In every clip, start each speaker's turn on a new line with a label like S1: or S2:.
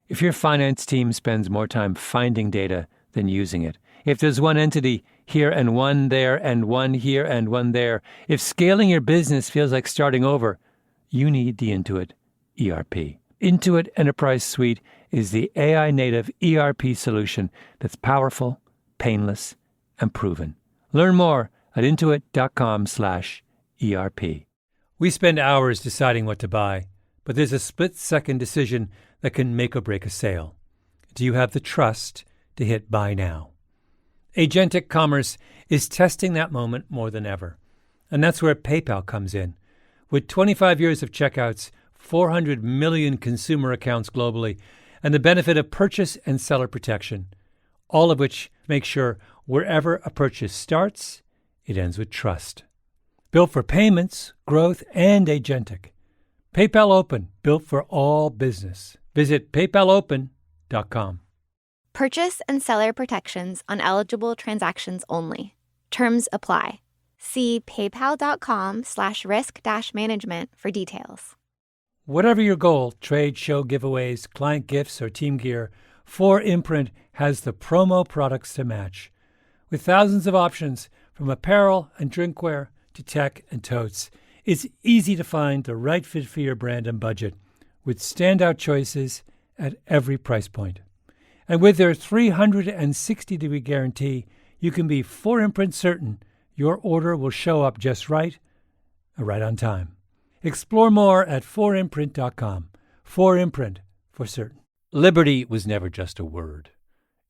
S1: If your finance team spends more time finding data than using it, if there's one entity here and one there and one here and one there, if scaling your business feels like starting over, you need the Intuit ERP. Intuit Enterprise Suite is the AI-native ERP solution that's powerful, painless, and proven. Learn more at intuit.com/ERP. We spend hours deciding what to buy, but there's a split-second decision that can make or break a sale. Do you have the trust to hit buy now? Agentic commerce is testing that moment more than ever. And that's where PayPal comes in. With 25 years of checkouts, 400 million consumer accounts globally, and the benefit of purchase and seller protection, all of which make sure wherever a purchase starts, it ends with trust. Built for payments, growth, and agentic. PayPal Open, built for all business. Visit paypalopen.com.
S2: Purchase and seller protections on eligible transactions only. Terms apply. See paypal.com/risk-management for details.
S1: Whatever your goal, trade show giveaways, client gifts, or team gear, 4imprint has the promo products to match. With thousands of options, from apparel and drinkware to tech and totes, it's easy to find the right fit for your brand and budget, with standout choices at every price point. And with their 360-degree guarantee, you can be 4imprint certain your order will show up just right on time. Explore more at 4imprint.com. 4imprint for certain. Liberty was never just a word.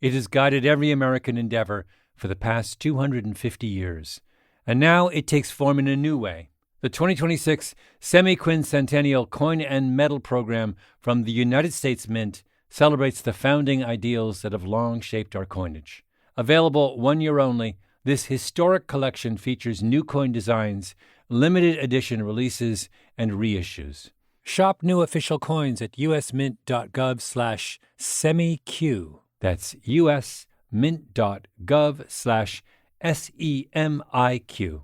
S1: It has guided every American endeavor for the past 250 years. And now it takes form in a new way. The 2026 Semi-Quincentennial Coin and Medal Program from the United States Mint celebrates the founding ideals that have long shaped our coinage. Available 1 year only, this historic collection features new coin designs, limited edition releases, and reissues. Shop new official coins at usmint.gov/semiq. That's usmint.gov/SEMIQ.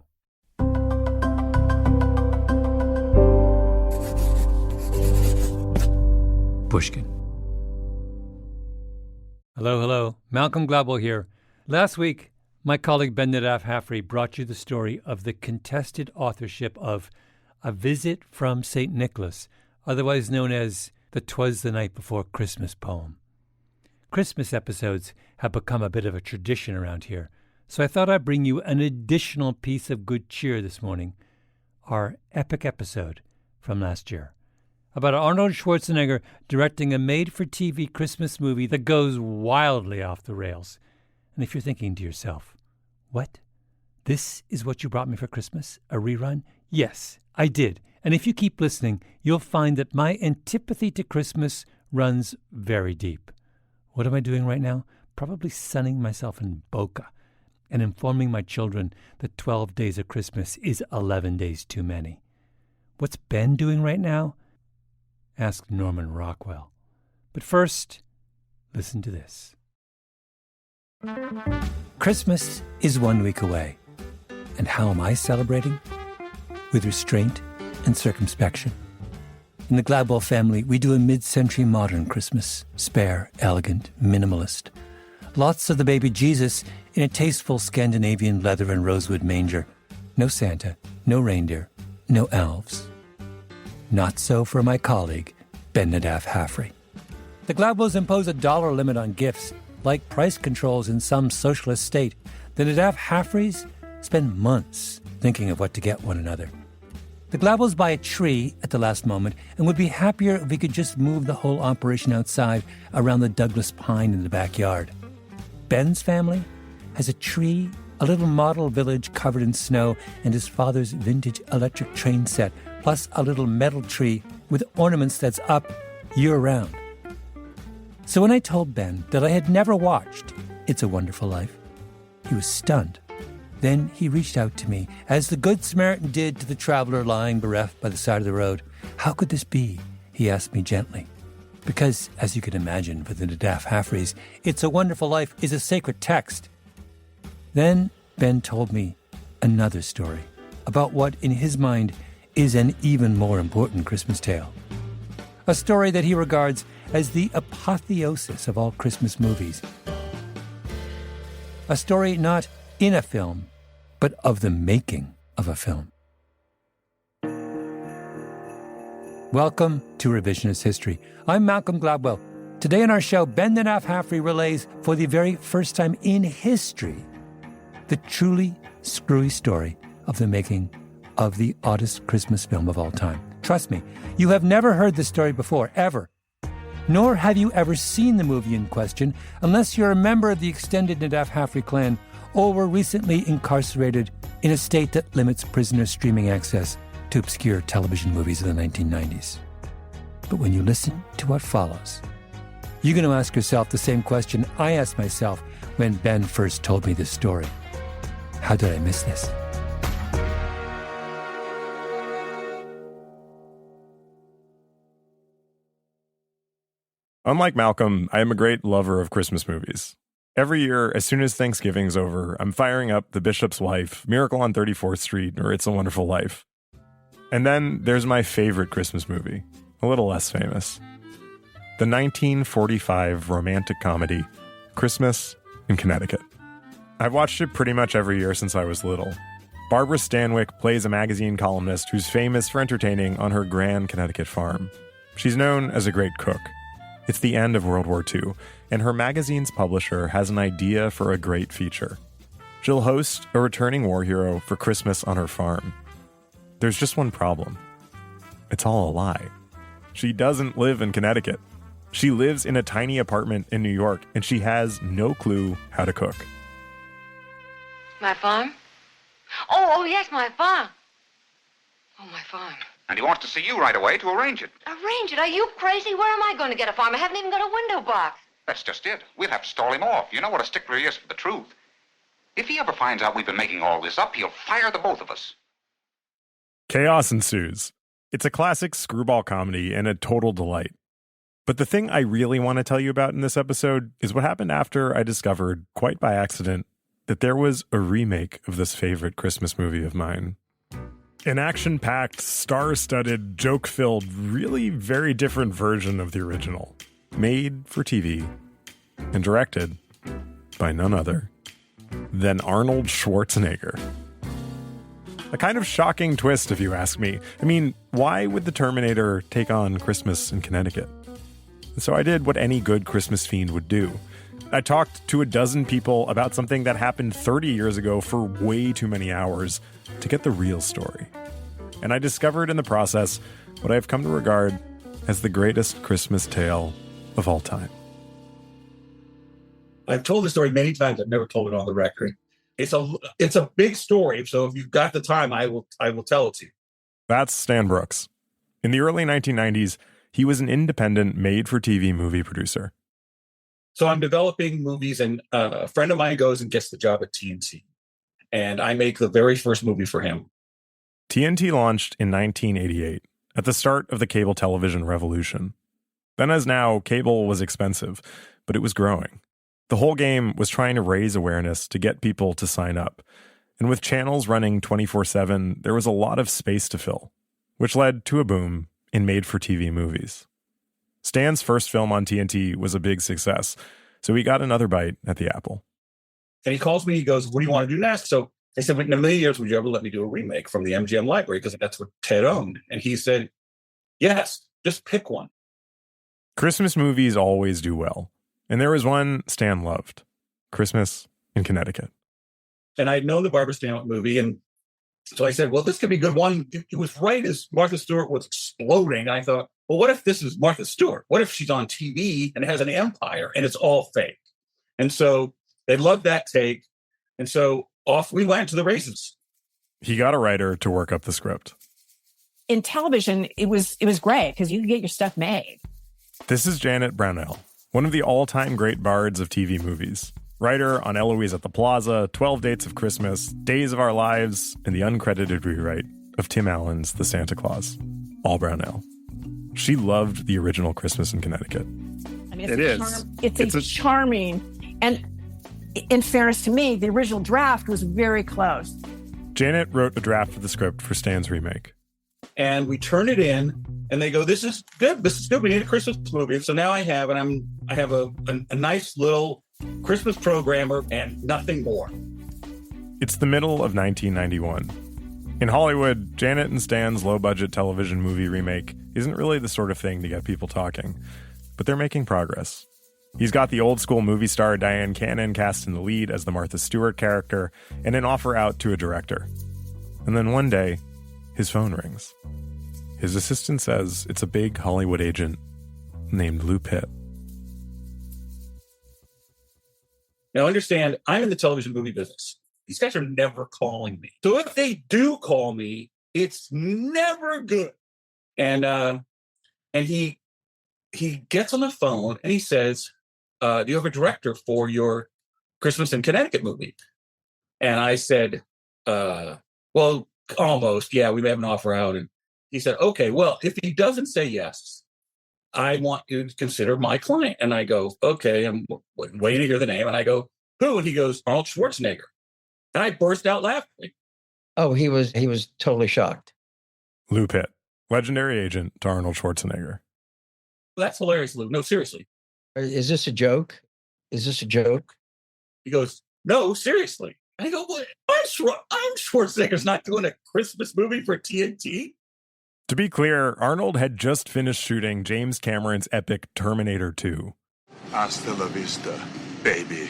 S1: Pushkin. Hello. Malcolm Gladwell here. Last week, my colleague Ben-Nadav Hafri brought you the story of the contested authorship of A Visit from St. Nicholas, otherwise known as the 'Twas the Night Before Christmas poem. Christmas episodes have become a bit of a tradition around here, so I thought I'd bring you an additional piece of good cheer this morning, our epic episode from last year, about Arnold Schwarzenegger directing a made-for-TV Christmas movie that goes wildly off the rails. And if you're thinking to yourself, what? This is what you brought me for Christmas? A rerun? Yes, I did. And if you keep listening, you'll find that my antipathy to Christmas runs very deep. What am I doing right now? Probably sunning myself in bokeh and informing my children that 12 days of Christmas is 11 days too many. What's Ben doing right now? Ask Norman Rockwell. But first, listen to this. Christmas is 1 week away. And how am I celebrating? With restraint and circumspection. In the Gladwell family, we do a mid-century modern Christmas. Spare, elegant, minimalist. Lots of the baby Jesus in a tasteful Scandinavian leather and rosewood manger. No Santa, no reindeer, no elves. Not so for my colleague, Ben-Nadav Hafri. The Gladwells impose a dollar limit on gifts, like price controls in some socialist state. The Nadav Hafris spend months thinking of what to get one another. The Gladwells buy a tree at the last moment and would be happier if we could just move the whole operation outside around the Douglas pine in the backyard. Ben's family has a tree, a little model village covered in snow, and his father's vintage electric train set, plus a little metal tree with ornaments that's up year-round. So when I told Ben that I had never watched It's a Wonderful Life, he was stunned. Then he reached out to me, as the Good Samaritan did to the traveler lying bereft by the side of the road. How could this be? He asked me gently. Because, as you can imagine, for the Nadav Hafris, It's a Wonderful Life is a sacred text. Then Ben told me another story about what, in his mind, is an even more important Christmas tale. A story that he regards as the apotheosis of all Christmas movies. A story not in a film, but of the making of a film. Welcome to Revisionist History. I'm Malcolm Gladwell. Today on our show, Ben the Naff Halfrey relays for the very first time in history the truly screwy story of the making of the oddest Christmas film of all time. Trust me, you have never heard this story before, ever. Nor have you ever seen the movie in question unless you're a member of the extended Naff Halfrey clan or were recently incarcerated in a state that limits prisoner streaming access to obscure television movies of the 1990s. But when you listen to what follows, you're going to ask yourself the same question I asked myself when Ben first told me this story. How did I miss this?
S3: Unlike Malcolm, I am a great lover of Christmas movies. Every year, as soon as Thanksgiving's over, I'm firing up The Bishop's Wife, Miracle on 34th Street, or It's a Wonderful Life. And then there's my favorite Christmas movie, a little less famous. The 1945 romantic comedy, Christmas in Connecticut. I've watched it pretty much every year since I was little. Barbara Stanwyck plays a magazine columnist who's famous for entertaining on her grand Connecticut farm. She's known as a great cook. It's the end of World War II, and her magazine's publisher has an idea for a great feature. She'll host a returning war hero for Christmas on her farm. There's just one problem. It's all a lie. She doesn't live in Connecticut. She lives in a tiny apartment in New York, and she has no clue how to cook.
S4: My farm? Oh, yes, my farm. Oh, my farm.
S5: And he wants to see you right away to arrange it.
S4: Arrange it? Are you crazy? Where am I going to get a farm? I haven't even got a window box.
S5: That's just it. We'll have to stall him off. You know what a stickler he is for the truth. If he ever finds out we've been making all this up, he'll fire the both of us.
S3: Chaos ensues. It's a classic screwball comedy and a total delight. But the thing I really want to tell you about in this episode is what happened after I discovered, quite by accident, that there was a remake of this favorite Christmas movie of mine. An action-packed, star-studded, joke-filled, really very different version of the original. Made for TV and directed by none other than Arnold Schwarzenegger. A kind of shocking twist, if you ask me. I mean, why would the Terminator take on Christmas in Connecticut? And so I did what any good Christmas fiend would do. I talked to a dozen people about something that happened 30 years ago for way too many hours to get the real story. And I discovered in the process what I've come to regard as the greatest Christmas tale of all time.
S6: I've told the story many times. I've never told it on the record. It's a big story, so if you've got the time, I will tell it to you.
S3: That's Stan Brooks. In the early 1990s, he was an independent made-for-TV movie producer.
S6: So I'm developing movies, and a friend of mine goes and gets the job at TNT. And I make the very first movie for him.
S3: TNT launched in 1988, at the start of the cable television revolution. Then as now, cable was expensive, but it was growing. The whole game was trying to raise awareness to get people to sign up. And with channels running 24/7, there was a lot of space to fill, which led to a boom in made-for-TV movies. Stan's first film on TNT was a big success, so he got another bite at the apple.
S6: And he calls me, he goes, "What do you want to do next?" So I said, "In a million years, would you ever let me do a remake from the MGM library?" Because that's what Ted owned. And he said, "Yes, just pick one."
S3: Christmas movies always do well. And there was one Stan loved, Christmas in Connecticut.
S6: And I'd known the Barbara Stanwyck movie. And so I said, well, this could be a good one. It was right as Martha Stewart was exploding. I thought, well, what if this is Martha Stewart? What if she's on TV and has an empire and it's all fake? And so they loved that take. And so off we went to the races.
S3: He got a writer to work up the script.
S7: In television, it was great because you could get your stuff made.
S3: This is Janet Brownell, one of the all-time great bards of TV movies. Writer on Eloise at the Plaza, 12 Dates of Christmas, Days of Our Lives, and the uncredited rewrite of Tim Allen's The Santa Claus. All Brownell. She loved the original Christmas in Connecticut.
S7: I mean, it's a charming, and in fairness to me, the original draft was very close.
S3: Janet wrote a draft of the script for Stan's remake.
S6: And we turned it in, And they go, this is good. This is good. We need a Christmas movie. So now I have a nice little Christmas programmer and nothing more.
S3: It's the middle of 1991. In Hollywood, Janet and Stan's low-budget television movie remake isn't really the sort of thing to get people talking, but they're making progress. He's got the old-school movie star Diane Cannon cast in the lead as the Martha Stewart character, and an offer out to a director. And then one day, his phone rings. His assistant says it's a big Hollywood agent named Lou Pitt.
S6: Now understand, I'm in the television movie business. These guys are never calling me. So if they do call me, it's never good. And he gets on the phone and he says, do you have a director for your Christmas in Connecticut movie? And I said, well, almost. Yeah, we have an offer out. And he said, okay, well, if he doesn't say yes, I want you to consider my client. And I go, okay, I'm waiting to hear the name. And I go, who? And he goes, Arnold Schwarzenegger. And I burst out laughing.
S8: Oh, he was totally shocked.
S3: Lou Pitt, legendary agent to Arnold Schwarzenegger.
S6: Well, that's hilarious, Lou. No, seriously.
S8: Is this a joke? Is this a joke?
S6: He goes, no, seriously. And I go, what? I'm Schwarzenegger's not doing a Christmas movie for TNT.
S3: To be clear, Arnold had just finished shooting James Cameron's epic Terminator 2.
S9: Hasta la vista, baby.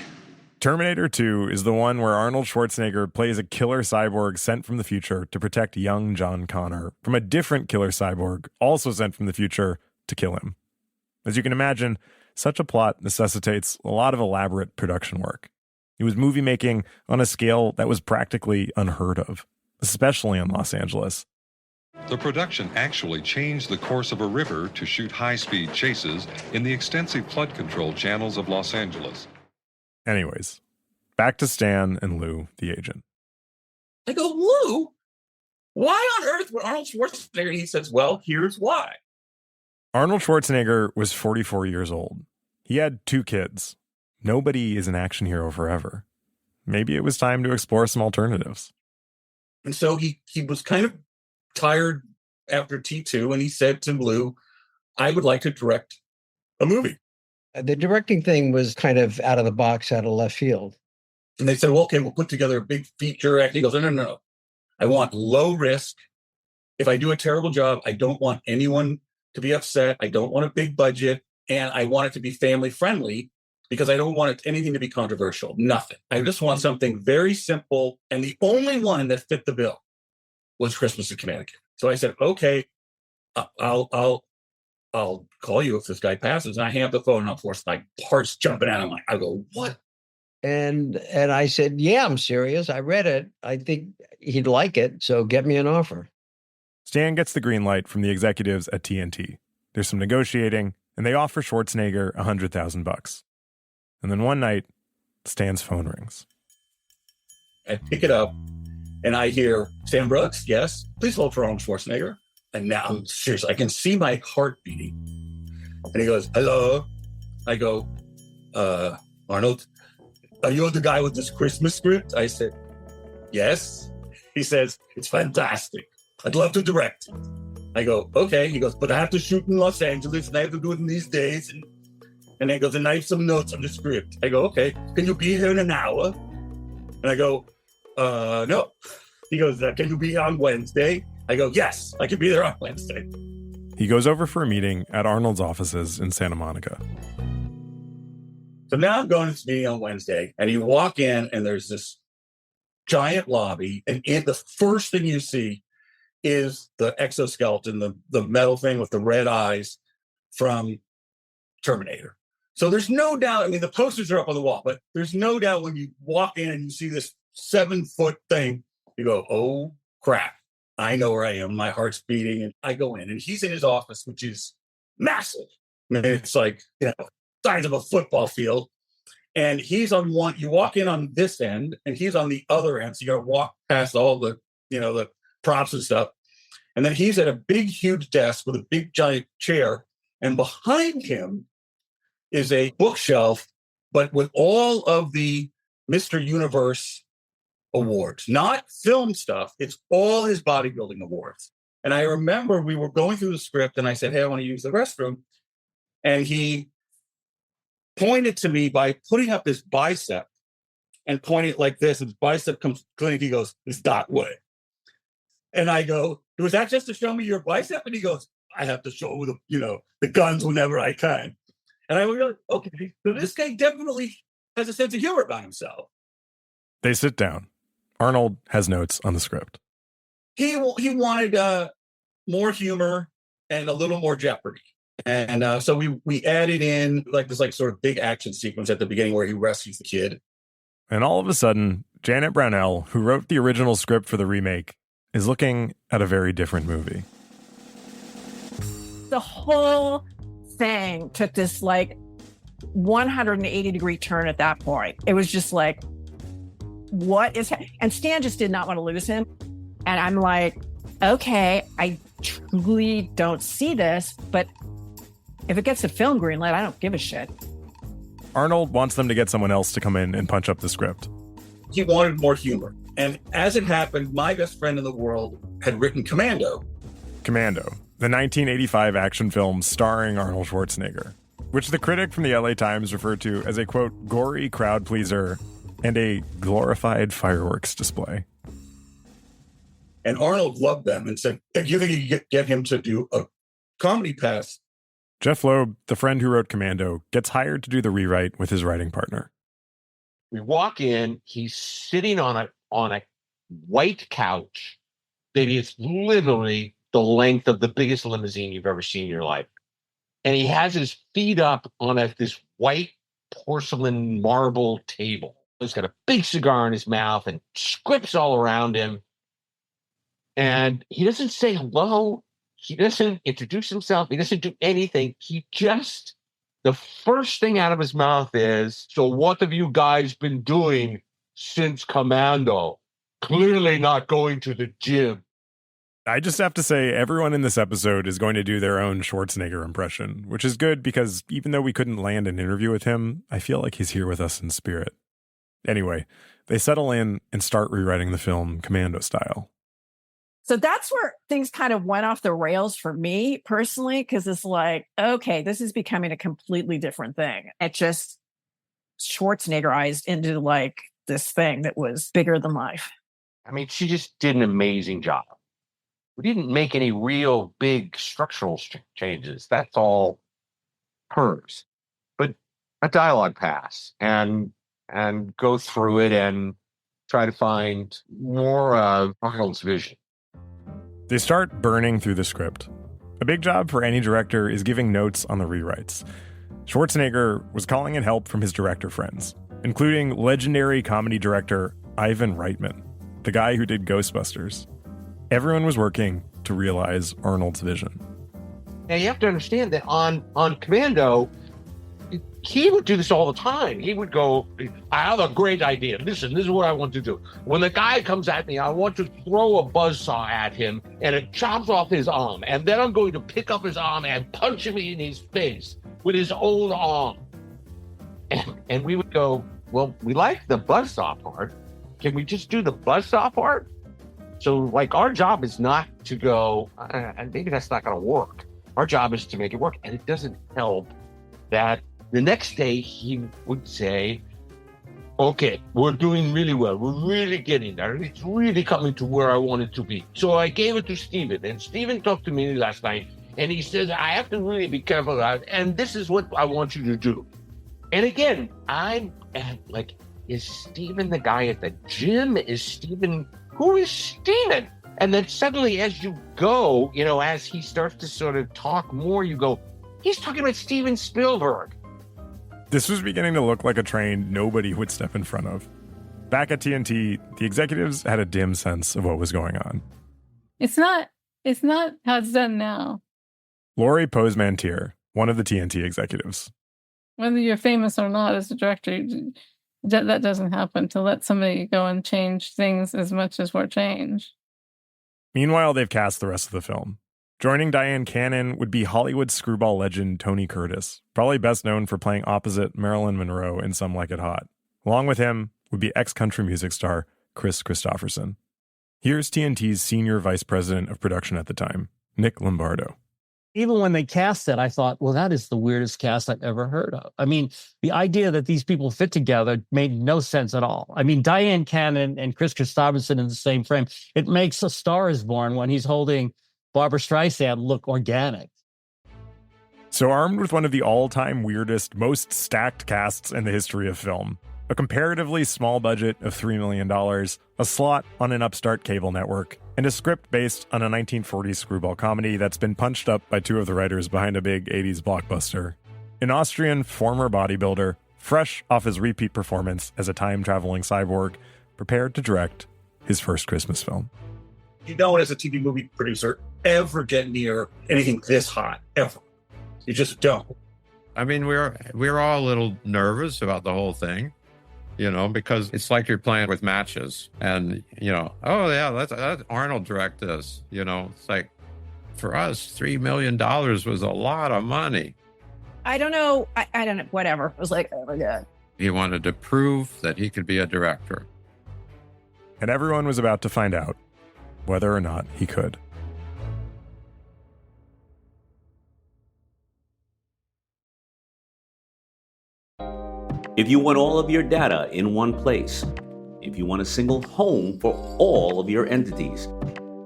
S3: Terminator 2 is the one where Arnold Schwarzenegger plays a killer cyborg sent from the future to protect young John Connor from a different killer cyborg also sent from the future to kill him. As you can imagine, such a plot necessitates a lot of elaborate production work. It was movie making on a scale that was practically unheard of, especially in Los Angeles.
S10: The production actually changed the course of a river to shoot high-speed chases in the extensive flood-controlled channels of Los Angeles.
S3: Anyways, back to Stan and Lou, the agent.
S6: I go, Lou, why on earth would Arnold Schwarzenegger? And he says, well, here's why.
S3: Arnold Schwarzenegger was 44 years old. He had 2 kids. Nobody is an action hero forever. Maybe it was time to explore some alternatives.
S6: And so he was kind of tired after T2, and he said to Lou, I would like to direct a movie.
S8: The directing thing was kind of out of the box, out of left field.
S6: And they said, well, okay, we'll put together a big feature act. He goes, no. I want low risk. If I do a terrible job, I don't want anyone to be upset. I don't want a big budget. And I want it to be family friendly because I don't want anything to be controversial. Nothing. I just want something very simple. And the only one that fit the bill was Christmas in Connecticut. So I said, okay, I'll call you if this guy passes. And I hang up the phone, and of course, my heart's jumping out of my. I go, what?
S8: And I said, yeah, I'm serious. I read it. I think he'd like it. So get me an offer.
S3: Stan gets the green light from the executives at TNT. There's some negotiating, and they offer Schwarzenegger $100,000. And then one night, Stan's phone rings.
S6: I pick it up, and I hear, Stan Brooks, yes, please hold for Arnold Schwarzenegger. And now, seriously, I can see my heart beating. And he goes, hello. I go, Arnold, are you the guy with this Christmas script? I said, yes. He says, it's fantastic. I'd love to direct. I go, okay. He goes, but I have to shoot in Los Angeles, and I have to do it in these days. And he goes, and I have some notes on the script. I go, okay. Can you be here in an hour? And I go, no. He goes, can you be here on Wednesday? I go, yes, I can be there on Wednesday.
S3: He goes over for a meeting at Arnold's offices in Santa Monica.
S6: So now I'm going to this meeting on Wednesday, and you walk in, and there's this giant lobby, and the first thing you see is the exoskeleton, the metal thing with the red eyes from Terminator. So there's no doubt, I mean, the posters are up on the wall, but there's no doubt when you walk in and you see this 7-foot thing, you go, oh, crap. I know where I am. My heart's beating. And I go in, and he's in his office, which is massive. I mean, it's like, size of a football field. And he's on one, you walk in on this end, and he's on the other end. So you got to walk past all the, the props and stuff. And then he's at a big, huge desk with a big, giant chair. And behind him is a bookshelf, but with all of the Mr. Universe awards, not film stuff. It's all his bodybuilding awards. And I remember we were going through the script and I said, hey, I want to use the restroom. And he pointed to me by putting up his bicep and pointing it like this. His bicep comes clean. He goes, it's that way. And I go, was that just to show me your bicep? And he goes, I have to show the guns whenever I can. And I was like, okay, so this guy definitely has a sense of humor about himself.
S3: They sit down. Arnold has notes on the script.
S6: He wanted more humor and a little more jeopardy. And so we added in this sort of big action sequence at the beginning where he rescues the kid.
S3: And all of a sudden, Janet Brownell, who wrote the original script for the remake, is looking at a very different movie.
S7: The whole thing took this 180-degree turn at that point. It was just like, what is and Stan just did not want to lose him. And I'm like, okay, I truly don't see this, but if it gets a film green light, I don't give a shit.
S3: Arnold wants them to get someone else to come in and punch up the script.
S6: He wanted more humor. And as it happened, my best friend in the world had written Commando.
S3: Commando, the 1985 action film starring Arnold Schwarzenegger, which the critic from the LA Times referred to as a, quote, gory crowd pleaser and a glorified fireworks display.
S6: And Arnold loved them and said, do you think you could get him to do a comedy pass?
S3: Jeff Loeb, the friend who wrote Commando, gets hired to do the rewrite with his writing partner.
S11: We walk in, he's sitting on a white couch that is literally the length of the biggest limousine you've ever seen in your life. And he has his feet up on this white porcelain marble table. He's got a big cigar in his mouth and scripts all around him. And he doesn't say hello. He doesn't introduce himself. He doesn't do anything. The first thing out of his mouth is, so what have you guys been doing since Commando? Clearly not going to the gym.
S3: I just have to say, everyone in this episode is going to do their own Schwarzenegger impression, which is good because even though we couldn't land an interview with him, I feel like he's here with us in spirit. Anyway, they settle in and start rewriting the film Commando style.
S7: So that's where things kind of went off the rails for me personally, because it's like, okay, this is becoming a completely different thing. It just Schwarzeneggerized into this thing that was bigger than life.
S11: I mean, she just did an amazing job. We didn't make any real big structural changes. That's all hers. But a dialogue pass and go through it and try to find more of Arnold's vision.
S3: They start burning through the script. A big job for any director is giving notes on the rewrites. Schwarzenegger was calling in help from his director friends, including legendary comedy director Ivan Reitman, the guy who did Ghostbusters. Everyone was working to realize Arnold's vision.
S11: Now, you have to understand that on Commando, he would do this all the time. He would go, I have a great idea. Listen, this is what I want to do. When the guy comes at me, I want to throw a buzzsaw at him and it chops off his arm. And then I'm going to pick up his arm and punch him in his face with his own arm. And we would go, well, we like the buzzsaw part. Can we just do the buzzsaw part? So, our job is not to go, and maybe that's not going to work. Our job is to make it work. And it doesn't help that the next day he would say, okay, we're doing really well. We're really getting there. It's really coming to where I want it to be. So I gave it to Steven. And Steven talked to me last night. And he says, I have to really be careful about it. And this is what I want you to do. And again, I'm like, is Steven the guy at the gym? Is Steven... Who is Steven? And then suddenly as you go, as he starts to sort of talk more, you go, he's talking about Steven Spielberg.
S3: This was beginning to look like a train nobody would step in front of. Back at TNT, the executives had a dim sense of what was going on.
S12: It's not how it's done now.
S3: Laurie Posemantier, one of the TNT executives.
S12: Whether you're famous or not as a director, that doesn't happen, to let somebody go and change things as much as we're changed.
S3: Meanwhile, they've cast the rest of the film. Joining Diane Cannon would be Hollywood screwball legend Tony Curtis, probably best known for playing opposite Marilyn Monroe in Some Like It Hot. Along with him would be ex-country music star Chris Christopherson. Here's TNT's senior vice president of production at the time, Nick Lombardo.
S13: Even when they cast it, I thought, well, that is the weirdest cast I've ever heard of. I mean, the idea that these people fit together made no sense at all. I mean, Diane Cannon and Chris Christopherson in the same frame. It makes A Star is Born when he's holding Barbara Streisand look organic.
S3: So armed with one of the all-time weirdest, most stacked casts in the history of film, a comparatively small budget of $3 million, a slot on an upstart cable network, and a script based on a 1940s screwball comedy that's been punched up by two of the writers behind a big 80s blockbuster. An Austrian former bodybuilder, fresh off his repeat performance as a time-traveling cyborg, prepared to direct his first Christmas film.
S6: You don't, as a TV movie producer, ever get near anything this hot, ever. You just don't.
S11: I mean, we're all a little nervous about the whole thing, you know, because it's like you're playing with matches and, you know, oh, yeah, let Arnold direct this. You know, it's like, for us, $3 million was a lot of money.
S7: I don't know. I don't know. Whatever. It was like, oh my God.
S11: He wanted to prove that he could be a director.
S3: And everyone was about to find out whether or not he could.
S14: If you want all of your data in one place, if you want a single home for all of your entities,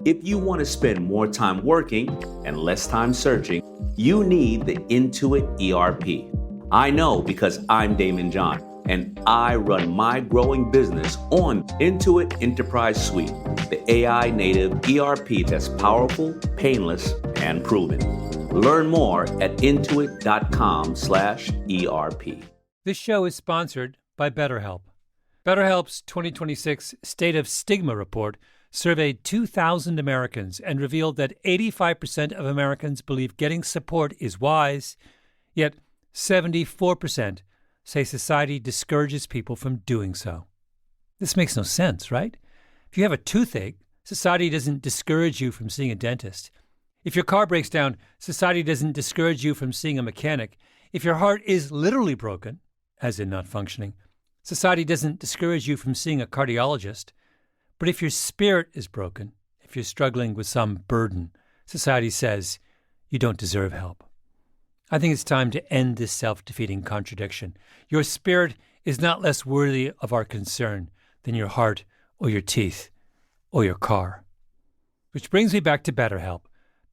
S14: if you want to spend more time working and less time searching, you need the Intuit ERP. I know because I'm Damon John, and I run my growing business on Intuit Enterprise Suite, the AI-native ERP that's powerful, painless, and proven. Learn more at intuit.com/ERP.
S1: This show is sponsored by BetterHelp. BetterHelp's 2026 State of Stigma report surveyed 2,000 Americans and revealed that 85% of Americans believe getting support is wise, yet 74% say society discourages people from doing so. This makes no sense, right? If you have a toothache, society doesn't discourage you from seeing a dentist. If your car breaks down, society doesn't discourage you from seeing a mechanic. If your heart is literally broken, as in not functioning, society doesn't discourage you from seeing a cardiologist. But if your spirit is broken, if you're struggling with some burden, society says you don't deserve help. I think it's time to end this self-defeating contradiction. Your spirit is not less worthy of our concern than your heart or your teeth or your car. Which brings me back to BetterHelp.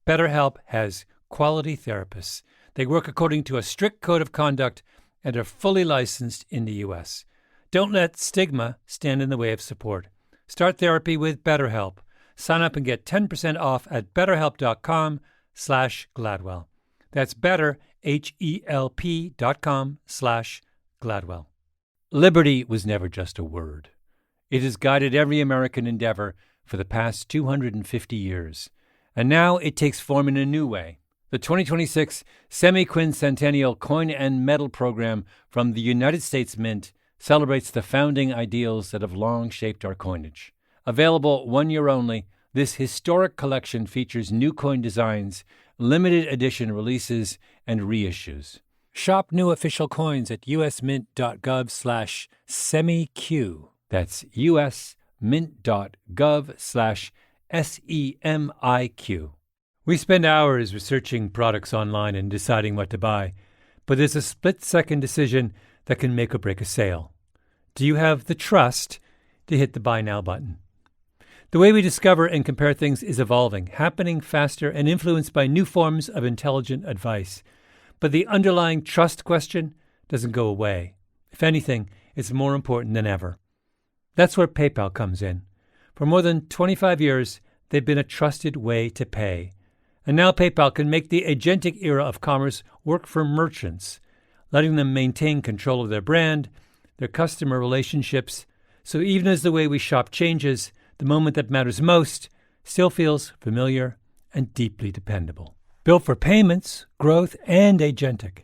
S1: BetterHelp has quality therapists. They work according to a strict code of conduct and are fully licensed in the U.S. Don't let stigma stand in the way of support. Start therapy with BetterHelp. Sign up and get 10% off at betterhelp.com/Gladwell. That's better, HELP.com/Gladwell. Liberty was never just a word. It has guided every American endeavor for the past 250 years. And now it takes form in a new way. The 2026 Semi-Quincentennial Coin and Medal Program from the United States Mint celebrates the founding ideals that have long shaped our coinage. Available 1 year only, this historic collection features new coin designs, limited edition releases, and reissues. Shop new official coins at usmint.gov/semiq. That's usmint.gov/SEMIQ. We spend hours researching products online and deciding what to buy, but there's a split-second decision that can make or break a sale. Do you have the trust to hit the Buy Now button? The way we discover and compare things is evolving, happening faster and influenced by new forms of intelligent advice. But the underlying trust question doesn't go away. If anything, it's more important than ever. That's where PayPal comes in. For more than 25 years, they've been a trusted way to pay. And now PayPal can make the agentic era of commerce work for merchants, letting them maintain control of their brand, their customer relationships. So even as the way we shop changes, the moment that matters most still feels familiar and deeply dependable. Built for payments, growth, and agentic.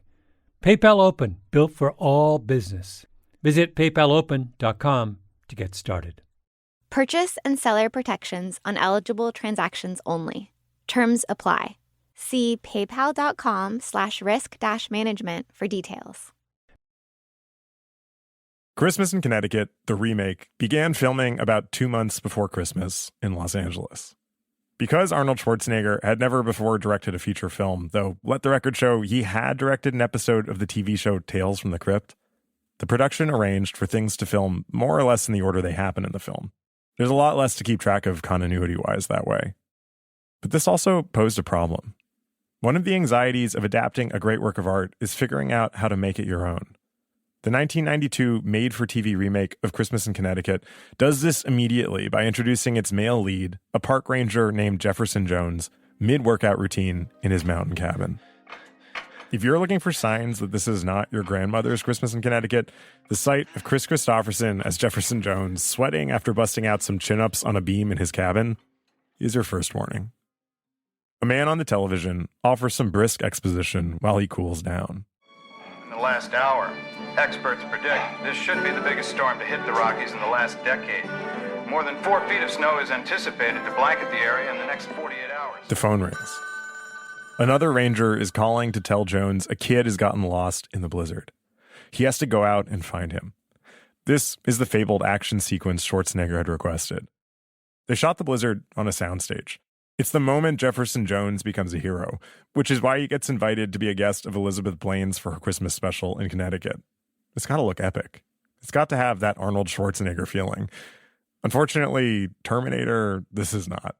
S1: PayPal Open, built for all business. Visit paypalopen.com to get started.
S2: Purchase and seller protections on eligible transactions only. Terms apply. See paypal.com/risk-management for details.
S3: Christmas in Connecticut, the remake, began filming about 2 months before Christmas in Los Angeles. Because Arnold Schwarzenegger had never before directed a feature film, though let the record show he had directed an episode of the TV show Tales from the Crypt, the production arranged for things to film more or less in the order they happen in the film. There's a lot less to keep track of continuity-wise that way. But this also posed a problem. One of the anxieties of adapting a great work of art is figuring out how to make it your own. The 1992 made-for-TV remake of Christmas in Connecticut does this immediately by introducing its male lead, a park ranger named Jefferson Jones, mid-workout routine in his mountain cabin. If you're looking for signs that this is not your grandmother's Christmas in Connecticut, the sight of Chris Christopherson as Jefferson Jones sweating after busting out some chin-ups on a beam in his cabin is your first warning. A man on the television offers some brisk exposition while he cools down.
S15: In the last hour, experts predict this should be the biggest storm to hit the Rockies in the last decade. More than 4 feet of snow is anticipated to blanket the area in the next 48 hours.
S3: The phone rings. Another ranger is calling to tell Jones a kid has gotten lost in the blizzard. He has to go out and find him. This is the fabled action sequence Schwarzenegger had requested. They shot the blizzard on a soundstage. It's the moment Jefferson Jones becomes a hero, which is why he gets invited to be a guest of Elizabeth Blaine's for her Christmas special in Connecticut. It's got to look epic. It's got to have that Arnold Schwarzenegger feeling. Unfortunately, Terminator, this is not.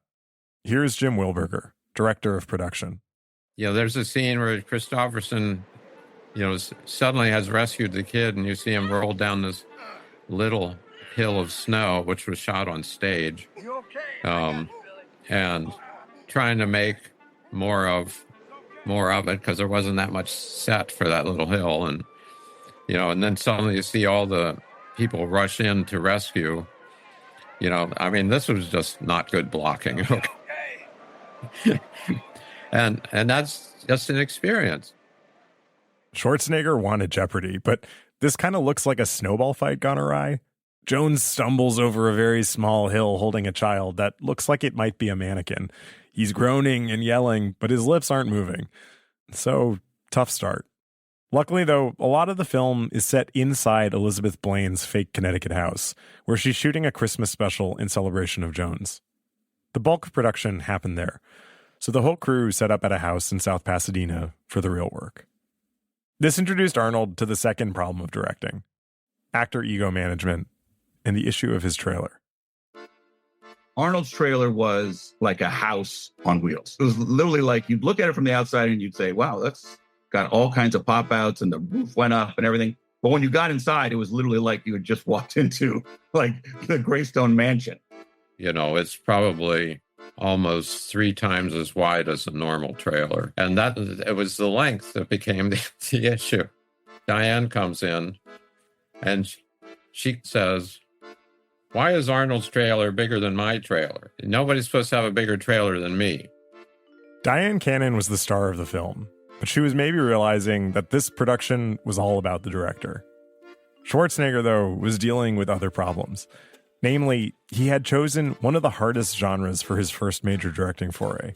S3: Here's Jim Wilberger, director of production.
S16: There's a scene where Christopherson, suddenly has rescued the kid, and you see him roll down this little hill of snow, which was shot on stage. And trying to make more of it because there wasn't that much set for that little hill. And, and then suddenly you see all the people rush in to rescue. This was just not good blocking. and that's just an experience.
S3: Schwarzenegger wanted Jeopardy, but this kind of looks like a snowball fight gone awry. Jones stumbles over a very small hill holding a child that looks like it might be a mannequin. He's groaning and yelling, but his lips aren't moving. So, tough start. Luckily, though, a lot of the film is set inside Elizabeth Blaine's fake Connecticut house, where she's shooting a Christmas special in celebration of Jones. The bulk of production happened there, so the whole crew set up at a house in South Pasadena for the real work. This introduced Arnold to the second problem of directing: actor ego management and the issue of his trailer.
S6: Arnold's trailer was like a house on wheels. It was literally like you'd look at it from the outside and you'd say, wow, that's got all kinds of pop outs and the roof went up and everything. But when you got inside, it was literally like you had just walked into like the Greystone Mansion.
S16: It's probably almost 3 times as wide as a normal trailer. And it was the length that became the issue. Diane comes in and she says, "Why is Arnold's trailer bigger than my trailer? Nobody's supposed to have a bigger trailer than me."
S3: Diane Cannon was the star of the film, but she was maybe realizing that this production was all about the director. Schwarzenegger, though, was dealing with other problems. Namely, he had chosen one of the hardest genres for his first major directing foray.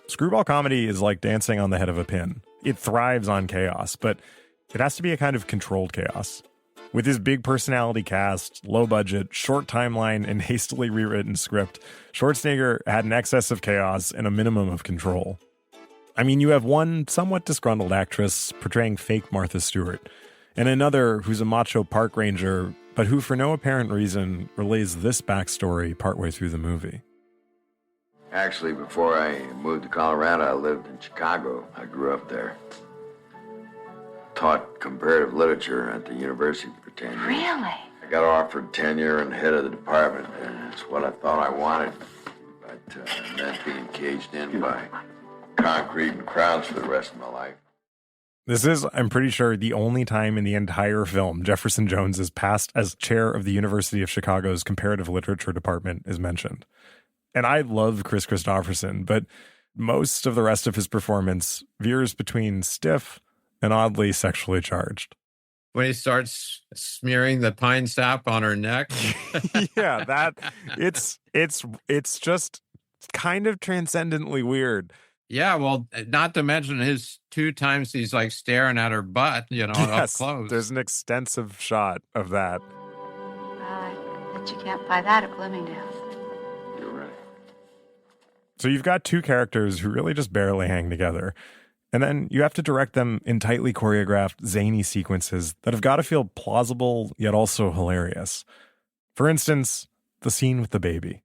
S3: Screwball comedy is like dancing on the head of a pin. It thrives on chaos, but it has to be a kind of controlled chaos. With his big personality cast, low budget, short timeline, and hastily rewritten script, Schwarzenegger had an excess of chaos and a minimum of control. You have one somewhat disgruntled actress portraying fake Martha Stewart, and another who's a macho park ranger, but who for no apparent reason relays this backstory partway through the movie.
S17: Actually, before I moved to Colorado, I lived in Chicago. I grew up there. Taught comparative literature at the university for 10 years.
S4: Really?
S17: I got offered tenure and head of the department, and it's what I thought I wanted. But I meant being caged in by concrete and crowds for the rest of my life.
S3: This is, I'm pretty sure, the only time in the entire film Jefferson Jones is passed as chair of the University of Chicago's comparative literature department is mentioned. And I love Chris Christopherson, but most of the rest of his performance veers between stiff and oddly sexually charged.
S16: When he starts smearing the pine sap on her neck.
S3: Yeah, it's just kind of transcendently weird.
S16: Yeah, well, not to mention his 2 times he's like staring at her butt, up close.
S3: There's an extensive shot of that.
S18: But you can't buy that at Bloomingdale's.
S17: You're right.
S3: So you've got two characters who really just barely hang together. And then you have to direct them in tightly choreographed, zany sequences that have got to feel plausible, yet also hilarious. For instance, the scene with the baby.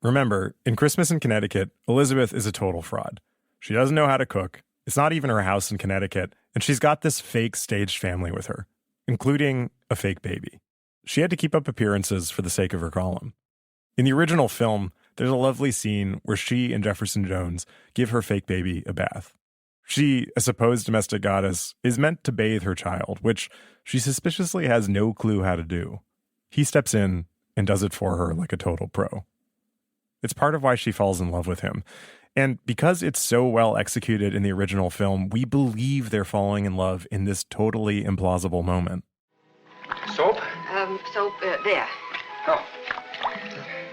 S3: Remember, in Christmas in Connecticut, Elizabeth is a total fraud. She doesn't know how to cook. It's not even her house in Connecticut. And she's got this fake staged family with her, including a fake baby. She had to keep up appearances for the sake of her column. In the original film, there's a lovely scene where she and Jefferson Jones give her fake baby a bath. She, a supposed domestic goddess, is meant to bathe her child, which she suspiciously has no clue how to do. He steps in and does it for her like a total pro. It's part of why she falls in love with him. And because it's so well executed in the original film, we believe they're falling in love in this totally implausible moment.
S4: Soap? Soap, there.
S9: Oh.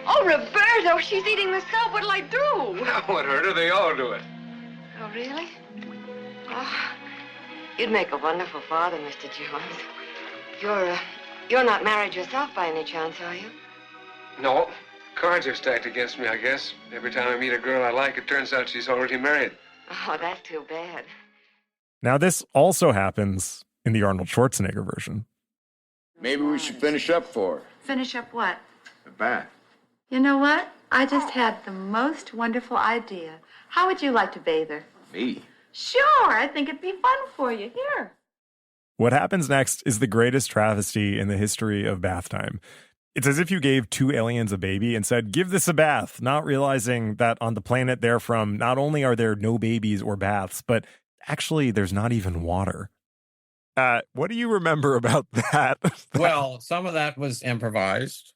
S4: Oh, Roberto, she's eating the soap. What'll I do?
S9: What hurt her? They all do it.
S4: Oh, really? Oh, you'd make a wonderful father, Mr. Jones. You're not married yourself by any chance, are you?
S9: No. Cards are stacked against me, I guess. Every time I meet a girl I like, it turns out she's already married.
S4: Oh, that's too bad.
S3: Now, this also happens in the Arnold Schwarzenegger version.
S17: Maybe we should finish up for her.
S18: Finish up what?
S17: The bath.
S18: You know what? I just had the most wonderful idea. How would you like to bathe her?
S17: Me?
S18: Sure, I think it'd be fun for you. Here.
S3: What happens next is the greatest travesty in the history of bath time. It's as if you gave two aliens a baby and said, give this a bath, not realizing that on the planet they're from, not only are there no babies or baths, but actually there's not even water. What do you remember about that?
S16: Well, some of that was improvised.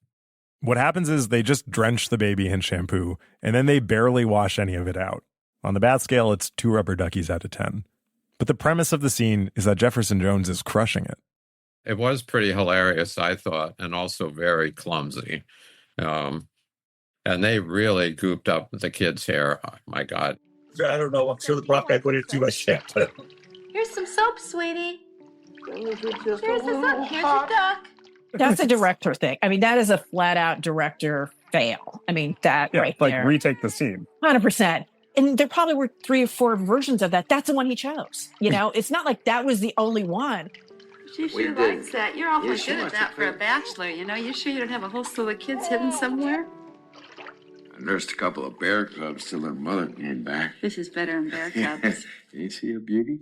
S3: What happens is they just drench the baby in shampoo, and then they barely wash any of it out. On the bath scale, it's 2 rubber duckies out of 10. But the premise of the scene is that Jefferson Jones is crushing it.
S16: It was pretty hilarious, I thought, and also very clumsy. And they really gooped up the kid's hair. Oh, my God.
S6: I don't know. I'm sure the prop guy put it too much shit.
S18: Here's some soap, sweetie. Here's the soap. Here's your duck.
S7: That's a director thing. I mean, that is a flat out director fail. I mean, that right there.
S3: Retake the scene.
S7: 100%. And there probably were 3 or 4 versions of that. That's the one he chose. You know, it's not like that was the only one.
S18: She sure likes that. You're awfully good at that for a bachelor, you know. You sure you don't have a whole slew of kids hidden somewhere?
S17: I nursed a couple of bear cubs till their mother came back.
S18: This is better than bear cubs.
S17: Ain't she a beauty?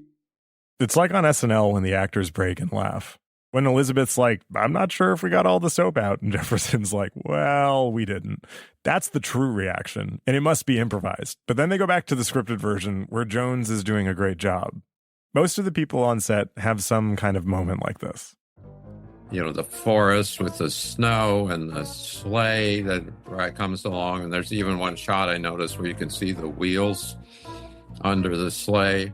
S3: It's like on SNL when the actors break and laugh. When Elizabeth's like, I'm not sure if we got all the soap out. And Jefferson's like, well, we didn't. That's the true reaction. And it must be improvised. But then they go back to the scripted version where Jones is doing a great job. Most of the people on set have some kind of moment like this.
S16: You know, the forest with the snow and the sleigh that comes along. And there's even one shot I noticed where you can see the wheels under the sleigh.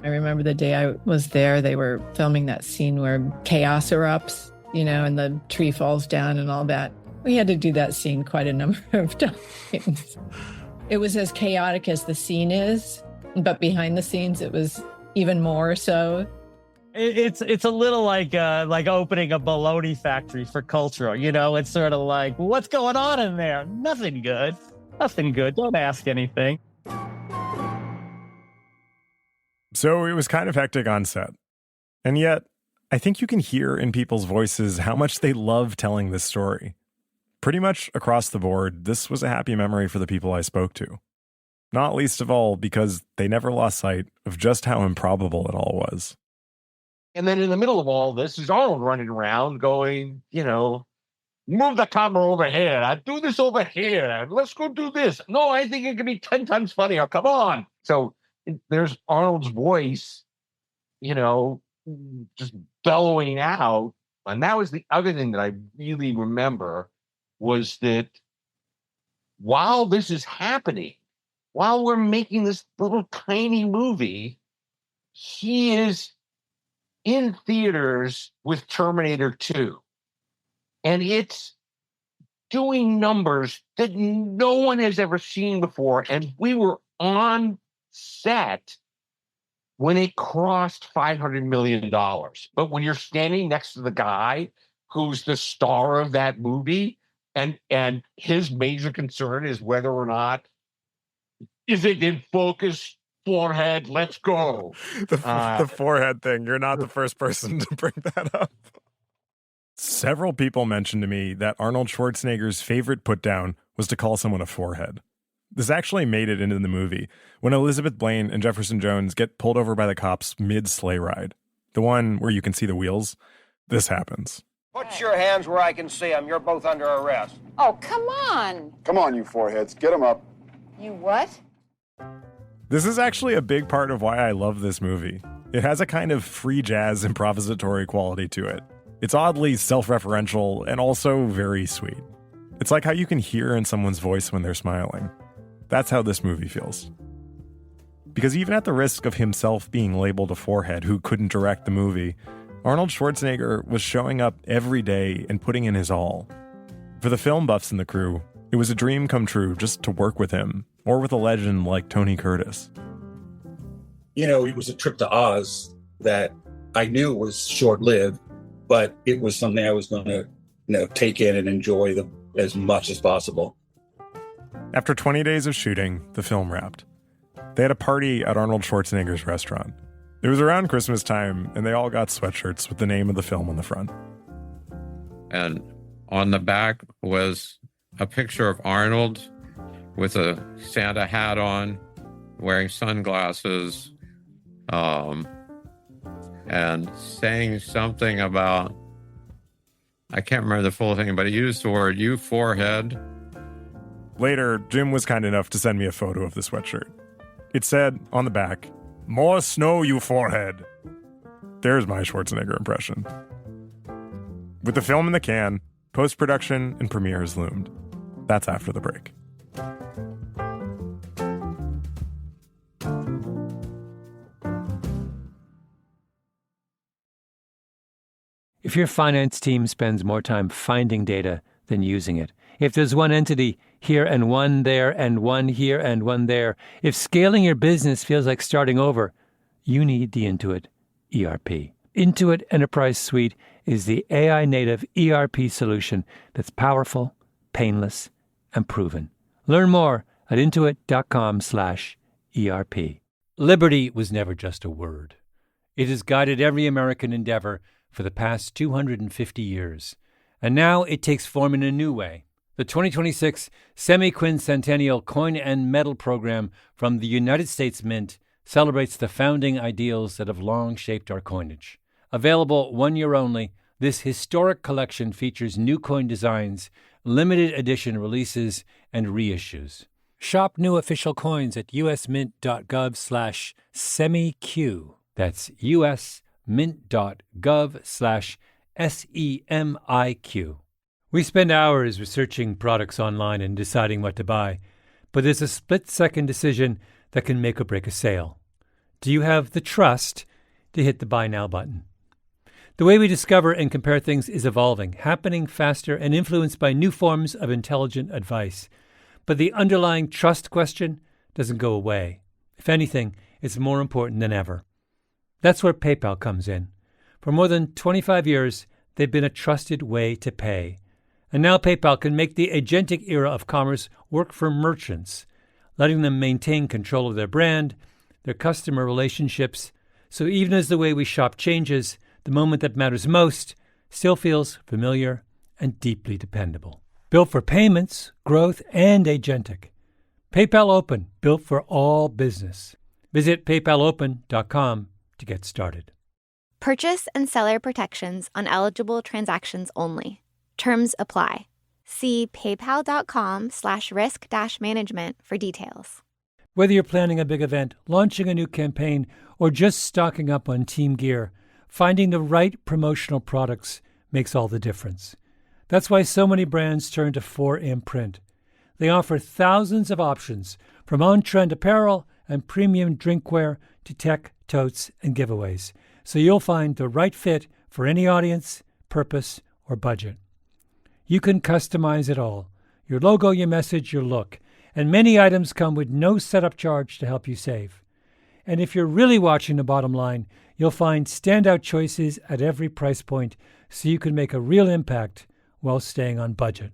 S19: I remember the day I was there, they were filming that scene where chaos erupts, you know, and the tree falls down and all that. We had to do that scene quite a number of times. It was as chaotic as the scene is, but behind the scenes, it was even more so.
S13: It's a little like opening a bologna factory for cultural, you know. It's sort of like, what's going on in there? Nothing good. Don't ask anything.
S3: So it was kind of hectic on set. And yet, I think you can hear in people's voices how much they love telling this story. Pretty much across the board, this was a happy memory for the people I spoke to. Not least of all because they never lost sight of just how improbable it all was.
S11: And then in the middle of all this is Arnold running around going, you know, move the camera over here. I do this over here. Let's go do this. No, I think it could be 10 times funnier. Come on. So there's Arnold's voice, you know, just bellowing out. And that was the other thing that I really remember was that while this is happening, while we're making this little tiny movie, he is in theaters with Terminator 2. And it's doing numbers that no one has ever seen before. And we were on set when it crossed $500 million. But when you're standing next to the guy who's the star of that movie, And his major concern is whether or not is it in focus, forehead, let's go.
S3: The forehead thing, you're not the first person to bring that up. Several people mentioned to me that Arnold Schwarzenegger's favorite put-down was to call someone a forehead. This actually made it into the movie when Elizabeth Blaine and Jefferson Jones get pulled over by the cops mid-sleigh ride. The one where you can see the wheels. This happens.
S20: Put your hands where I can see them. You're both under arrest.
S18: Oh, come on.
S21: Come on, you foreheads. Get them up.
S18: You what?
S3: This is actually a big part of why I love this movie. It has a kind of free jazz improvisatory quality to it. It's oddly self-referential and also very sweet. It's like how you can hear in someone's voice when they're smiling. That's how this movie feels. Because even at the risk of himself being labeled a forehead who couldn't direct the movie, Arnold Schwarzenegger was showing up every day and putting in his all. For the film buffs in the crew, it was a dream come true just to work with him, or with a legend like Tony Curtis.
S6: You know, it was a trip to Oz that I knew was short-lived, but it was something I was going to, take in and enjoy as much as possible.
S3: After 20 days of shooting, the film wrapped. They had a party at Arnold Schwarzenegger's restaurant. It was around Christmas time, and they all got sweatshirts with the name of the film on the front.
S16: And on the back was a picture of Arnold with a Santa hat on, wearing sunglasses, and saying something about, I can't remember the full thing, but he used the word, you forehead.
S3: Later, Jim was kind enough to send me a photo of the sweatshirt. It said on the back, "More snow, you forehead." There's my Schwarzenegger impression. With the film in the can, post-production and premiere has loomed. That's after the break.
S1: If your finance team spends more time finding data than using it, if there's one entity here and one there and one here and one there, if scaling your business feels like starting over, you need the Intuit ERP. Intuit Enterprise Suite is the AI-native ERP solution that's powerful, painless, and proven. Learn more at intuit.com/ERP. Liberty was never just a word. It has guided every American endeavor for the past 250 years. And now it takes form in a new way. The 2026 Semi-Quincentennial Coin and Medal Program from the United States Mint celebrates the founding ideals that have long shaped our coinage. Available 1 year only, this historic collection features new coin designs, limited edition releases, and reissues. Shop new official coins at usmint.gov/semiq. That's usmint.gov/SEMIQ. We spend hours researching products online and deciding what to buy, but there's a split-second decision that can make or break a sale. Do you have the trust to hit the Buy Now button? The way we discover and compare things is evolving, happening faster and influenced by new forms of intelligent advice. But the underlying trust question doesn't go away. If anything, it's more important than ever. That's where PayPal comes in. For more than 25 years, they've been a trusted way to pay. And now PayPal can make the agentic era of commerce work for merchants, letting them maintain control of their brand, their customer relationships. So even as the way we shop changes, the moment that matters most still feels familiar and deeply dependable. Built for payments, growth, and agentic. PayPal Open, built for all business. Visit paypalopen.com to get started.
S2: Purchase and seller protections on eligible transactions only. Terms apply. See paypal.com/risk-management for details.
S1: Whether you're planning a big event, launching a new campaign, or just stocking up on team gear, finding the right promotional products makes all the difference. That's why so many brands turn to 4imprint. They offer thousands of options, from on-trend apparel and premium drinkware to tech, totes, and giveaways, so you'll find the right fit for any audience, purpose, or budget. You can customize it all: your logo, your message, your look, and many items come with no setup charge to help you save. And if you're really watching the bottom line, you'll find standout choices at every price point so you can make a real impact while staying on budget.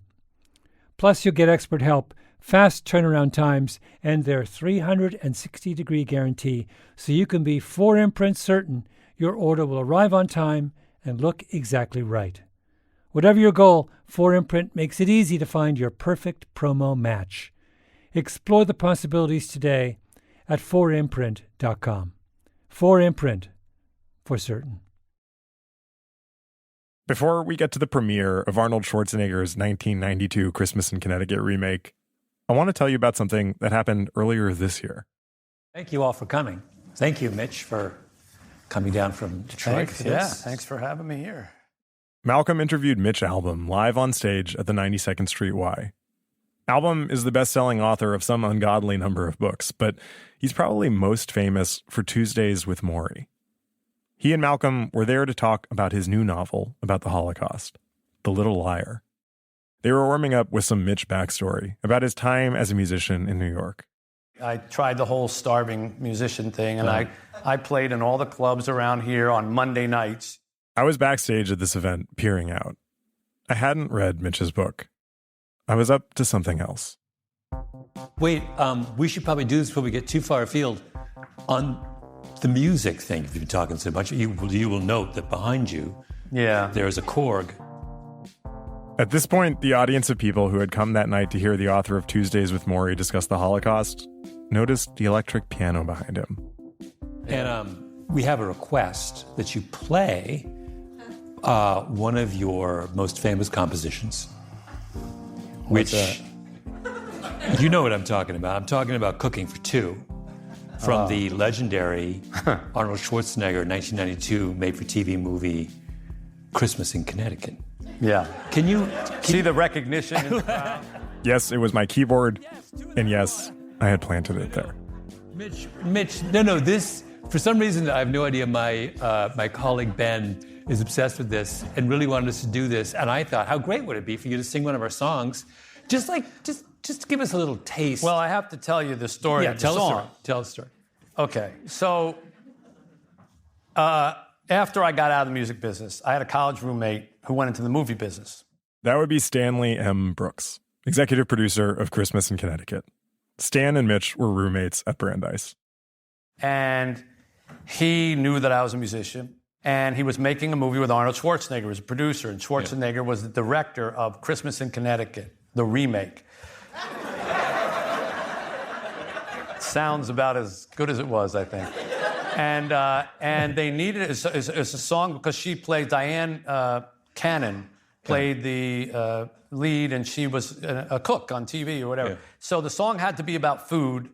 S1: Plus, you'll get expert help, fast turnaround times, and their 360-degree guarantee, so you can be 4imprint certain your order will arrive on time and look exactly right. Whatever your goal, 4imprint makes it easy to find your perfect promo match. Explore the possibilities today at 4imprint.com. 4imprint, for certain.
S3: Before we get to the premiere of Arnold Schwarzenegger's 1992 Christmas in Connecticut remake, I want to tell you about something that happened earlier this year.
S1: Thank you all for coming. Thank you, Mitch, for coming down from Detroit.
S5: Thanks for having me here.
S3: Malcolm interviewed Mitch Albom live on stage at the 92nd Street Y. Albom is the best-selling author of some ungodly number of books, but he's probably most famous for Tuesdays with Morrie. He and Malcolm were there to talk about his new novel about the Holocaust, The Little Liar. They were warming up with some Mitch backstory about his time as a musician in New York.
S5: I tried the whole starving musician thing, and I played in all the clubs around here on Monday nights.
S3: I was backstage at this event, peering out. I hadn't read Mitch's book. I was up to something else.
S1: Wait, we should probably do this before we get too far afield. On the music thing, if you've been talking so much, you will note that behind you, there is a Korg.
S3: At this point, the audience of people who had come that night to hear the author of Tuesdays with Morrie discuss the Holocaust noticed the electric piano behind him.
S1: And we have a request that you play one of your most famous compositions.
S5: What's
S1: You know what I'm talking about. I'm talking about Cooking for Two from the legendary Arnold Schwarzenegger 1992 made-for-TV movie Christmas in Connecticut.
S5: Yeah.
S1: Can you
S5: see the recognition in the crowd?
S3: Yes, it was my keyboard, and yes, I had planted it there.
S1: Mitch, no, this, for some reason, I have no idea, my colleague Ben is obsessed with this and really wanted us to do this, and I thought, how great would it be for you to sing one of our songs? Just to give us a little taste.
S5: Well, I have to tell you the story of the song.
S1: Tell a story.
S5: Okay, so after I got out of the music business, I had a college roommate who went into the movie business.
S3: That would be Stanley M. Brooks, executive producer of Christmas in Connecticut. Stan and Mitch were roommates at Brandeis.
S5: And he knew that I was a musician, and he was making a movie with Arnold Schwarzenegger as a producer, and Schwarzenegger was the director of Christmas in Connecticut, the remake. Sounds about as good as it was, I think. And they needed it's a song because she played Diane Cannon played the lead, and she was a cook on TV or whatever. Yeah. So the song had to be about food,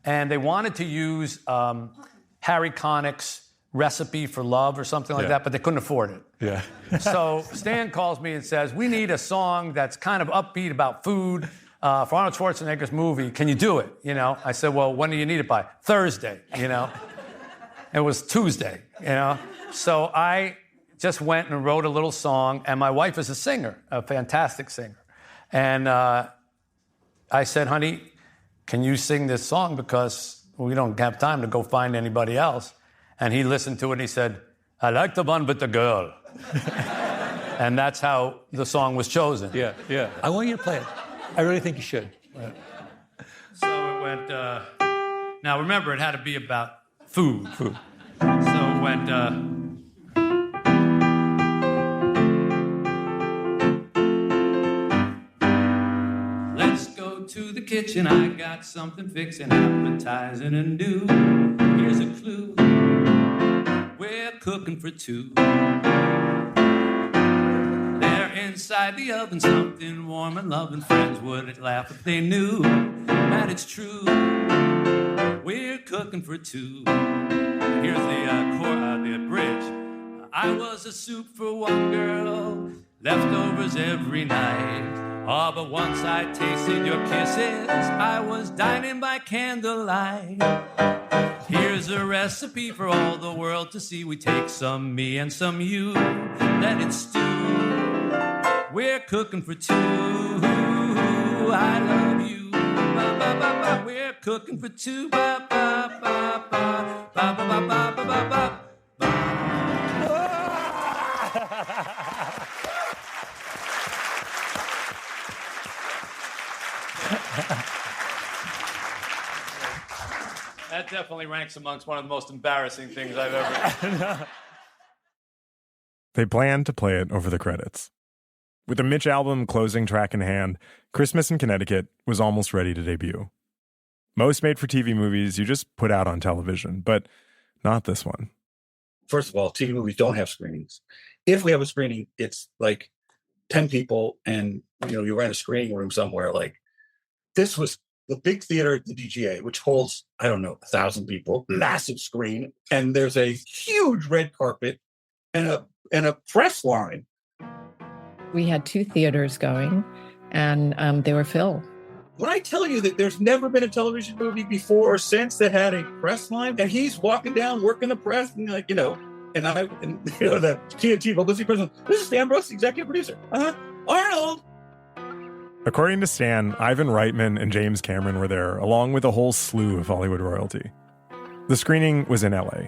S5: and they wanted to use Harry Connick's Recipe for Love or something like that, but they couldn't afford it.
S1: Yeah.
S5: So Stan calls me and says, we need a song that's kind of upbeat about food for Arnold Schwarzenegger's movie. Can you do it? You know, I said, well, when do you need it by? Thursday, you know. It was Tuesday, you know. So I just went and wrote a little song, and my wife is a singer, a fantastic singer. And I said, honey, can you sing this song because we don't have time to go find anybody else? And he listened to it and he said, I like the one with the girl. And that's how the song was chosen.
S1: Yeah. I want you to play it. I really think you should.
S5: So it went, now remember, it had to be about food. So it went, let's go to the kitchen, I got something fixing, appetizing and new. Here's a clue, we're cooking for two. They're inside the oven, something warm and loving. Friends would laugh if they knew that it's true. We're cooking for two. Here's the bridge. I was a soup for one girl, leftovers every night. Oh, but once I tasted your kisses, I was dining by candlelight. Here's a recipe for all the world to see. We take some me and some you, let it stew. We're cooking for two. I love you. Ba, ba, ba, ba. We're cooking for two. Ba, ba, ba, ba. Ba, ba, ba, ba, ba, ba, ba. That definitely ranks amongst one of the most embarrassing things I've ever.
S3: They planned to play it over the credits. With the Mitch album closing track in hand, Christmas in Connecticut was almost ready to debut. Most made-for-TV movies you just put out on television, but not this one.
S6: First of all, TV movies don't have screenings. If we have a screening, it's like 10 people and, you rent a screening room somewhere. Like, this was the big theater at the DGA, which holds, 1,000 people, massive screen. And there's a huge red carpet and a press line.
S19: We had 2 theaters going, and they were filled.
S6: When I tell you that there's never been a television movie before or since that had a press line, and he's walking down, working the press, and the TNT publicity president, this is Stan Brooks, executive producer. Arnold!
S3: According to Stan, Ivan Reitman and James Cameron were there, along with a whole slew of Hollywood royalty. The screening was in LA.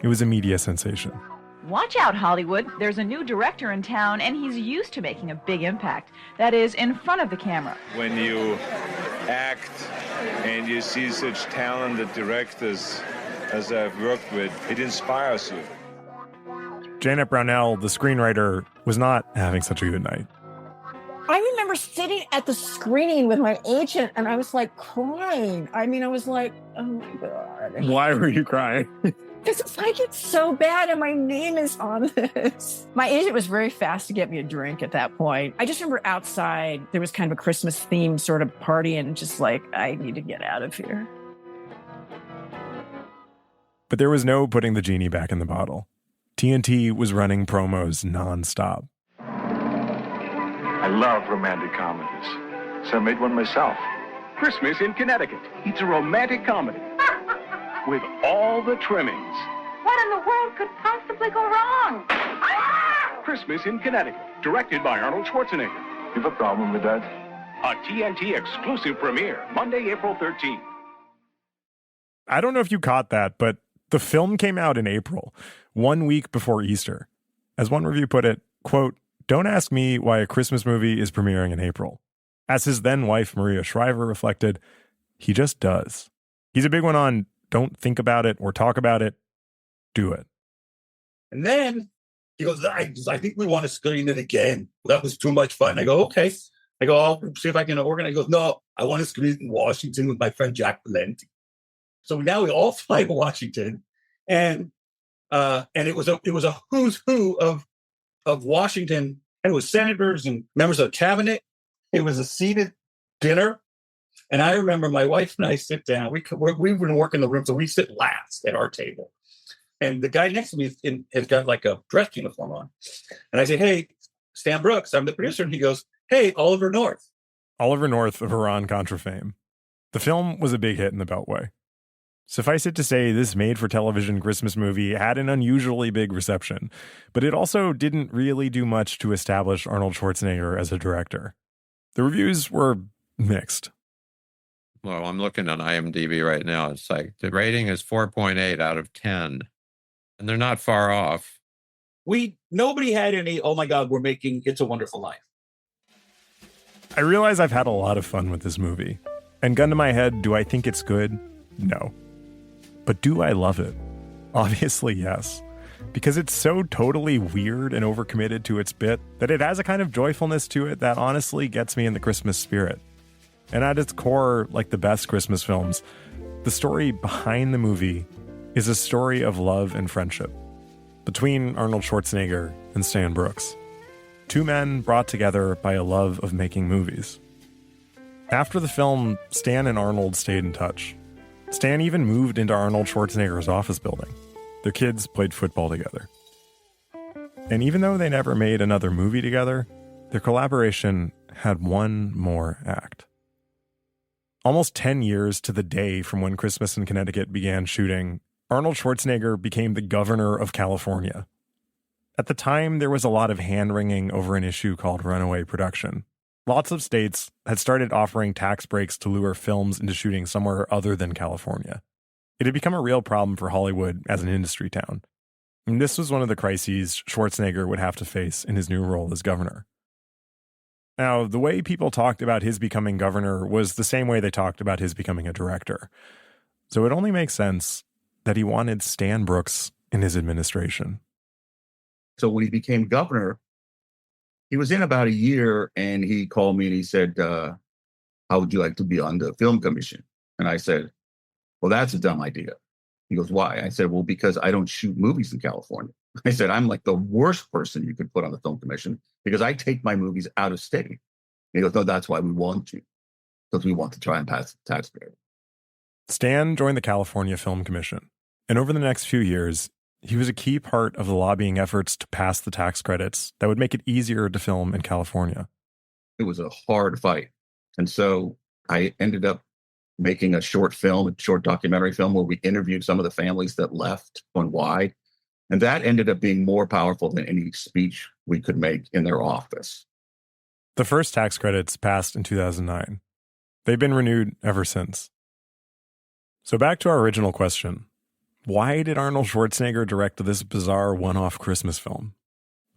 S3: It was a media sensation.
S10: Watch out, Hollywood. There's a new director in town, and he's used to making a big impact. That is, in front of the camera.
S22: When you act and you see such talented directors as I've worked with, it inspires you.
S3: Janet Brownell, the screenwriter, was not having such a good night.
S7: I remember sitting at the screening with my agent, and I was like crying. I was like, oh my God.
S3: Why were you crying?
S7: Because it's like, it's so bad and my name is on this. My agent was very fast to get me a drink at that point. I just remember outside, there was kind of a Christmas themed sort of party and just like, I need to get out of here.
S3: But there was no putting the genie back in the bottle. TNT was running promos nonstop.
S23: I love romantic comedies, so I made one myself. Christmas in Connecticut. It's a romantic comedy. With all the trimmings.
S18: What in the world could possibly go wrong?
S23: Christmas in Connecticut, directed by Arnold Schwarzenegger. You have a problem with that? A TNT exclusive premiere, Monday, April 13th.
S3: I don't know if you caught that, but the film came out in April, 1 week before Easter. As one review put it, quote, "Don't ask me why a Christmas movie is premiering in April." As his then wife, Maria Shriver, reflected, he just does. He's a big one on don't think about it or talk about it. Do it.
S6: And then he goes, I think we want to screen it again. That was too much fun. I go, okay. I go, I'll see if I can organize. He goes, no, I want to screen it in Washington with my friend Jack Valenti. So now we all fly to Washington. And it was a who's who of Washington. And it was senators and members of the cabinet. It was a seated dinner. And I remember my wife and I sit down. We've been working the room, so we sit last at our table. And the guy next to me has got like a dress uniform on. And I say, hey, Stan Brooks, I'm the producer. And he goes, hey, Oliver North.
S3: Oliver North of Iran-Contra fame. The film was a big hit in the Beltway. Suffice it to say, this made-for-television Christmas movie had an unusually big reception, but it also didn't really do much to establish Arnold Schwarzenegger as a director. The reviews were mixed.
S16: Well, I'm looking on IMDb right now. It's like the rating is 4.8 out of 10. And they're not far off.
S6: Nobody had any, oh my God, we're making It's a Wonderful Life.
S3: I realize I've had a lot of fun with this movie. And gun to my head, do I think it's good? No. But do I love it? Obviously, yes. Because it's so totally weird and overcommitted to its bit that it has a kind of joyfulness to it that honestly gets me in the Christmas spirit. And at its core, like the best Christmas films, the story behind the movie is a story of love and friendship between Arnold Schwarzenegger and Stan Brooks. Two men brought together by a love of making movies. After the film, Stan and Arnold stayed in touch. Stan even moved into Arnold Schwarzenegger's office building. Their kids played football together. And even though they never made another movie together, their collaboration had one more act. Almost 10 years to the day from when Christmas in Connecticut began shooting, Arnold Schwarzenegger became the governor of California. At the time, there was a lot of hand-wringing over an issue called runaway production. Lots of states had started offering tax breaks to lure films into shooting somewhere other than California. It had become a real problem for Hollywood as an industry town. And this was one of the crises Schwarzenegger would have to face in his new role as governor. Now, the way people talked about his becoming governor was the same way they talked about his becoming a director. So it only makes sense that he wanted Stan Brooks in his administration.
S6: So when he became governor, he was in about a year, and he called me and he said, how would you like to be on the film commission? And I said, well, that's a dumb idea. He goes, why? I said, well, because I don't shoot movies in California. I said, I'm like the worst person you could put on the film commission because I take my movies out of state. And he goes, no, that's why we want you, because we want to try and pass the tax credit.
S3: Stan joined the California Film Commission, and over the next few years, he was a key part of the lobbying efforts to pass the tax credits that would make it easier to film in California.
S6: It was a hard fight. And so I ended up making a short documentary film where we interviewed some of the families that left on why. And that ended up being more powerful than any speech we could make in their office.
S3: The first tax credits passed in 2009. They've been renewed ever since. So back to our original question. Why did Arnold Schwarzenegger direct this bizarre one-off Christmas film?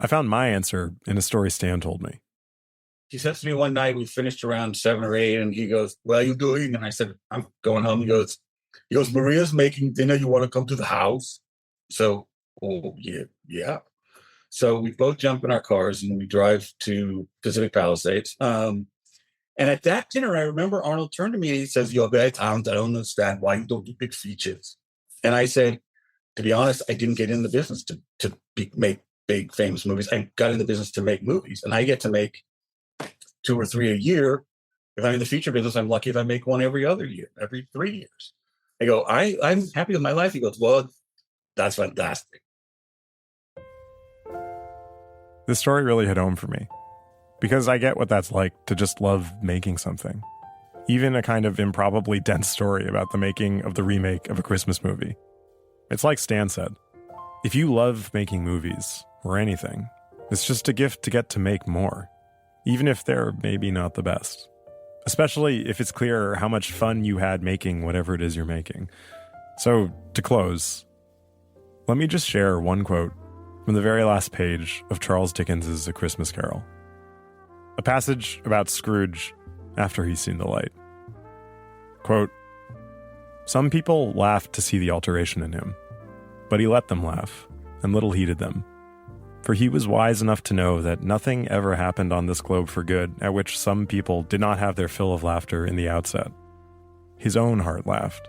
S3: I found my answer in a story Stan told me.
S6: He says to me one night, we finished around 7 or 8, and he goes, what are you doing? And I said, I'm going home. He goes, Maria's making dinner. You want to come to the house? So, oh, yeah. So we both jump in our cars and we drive to Pacific Palisades. And at that dinner, I remember Arnold turned to me and he says, you're very talented. I don't understand why you don't do big features. And I said, to be honest, I didn't get in the business to make big, famous movies. I got in the business to make movies. And I get to make 2 or 3 a year. If I'm in the feature business, I'm lucky if I make one every other year, every 3 years. I go, I'm happy with my life. He goes, well, that's fantastic.
S3: This story really hit home for me, because I get what that's like to just love making something. Even a kind of improbably dense story about the making of the remake of a Christmas movie. It's like Stan said, if you love making movies, or anything, it's just a gift to get to make more, even if they're maybe not the best. Especially if it's clear how much fun you had making whatever it is you're making. So, to close, let me just share one quote from the very last page of Charles Dickens's A Christmas Carol. A passage about Scrooge after he's seen the light. Quote, some people laughed to see the alteration in him, but he let them laugh, and little heeded them. For he was wise enough to know that nothing ever happened on this globe for good at which some people did not have their fill of laughter in the outset. His own heart laughed,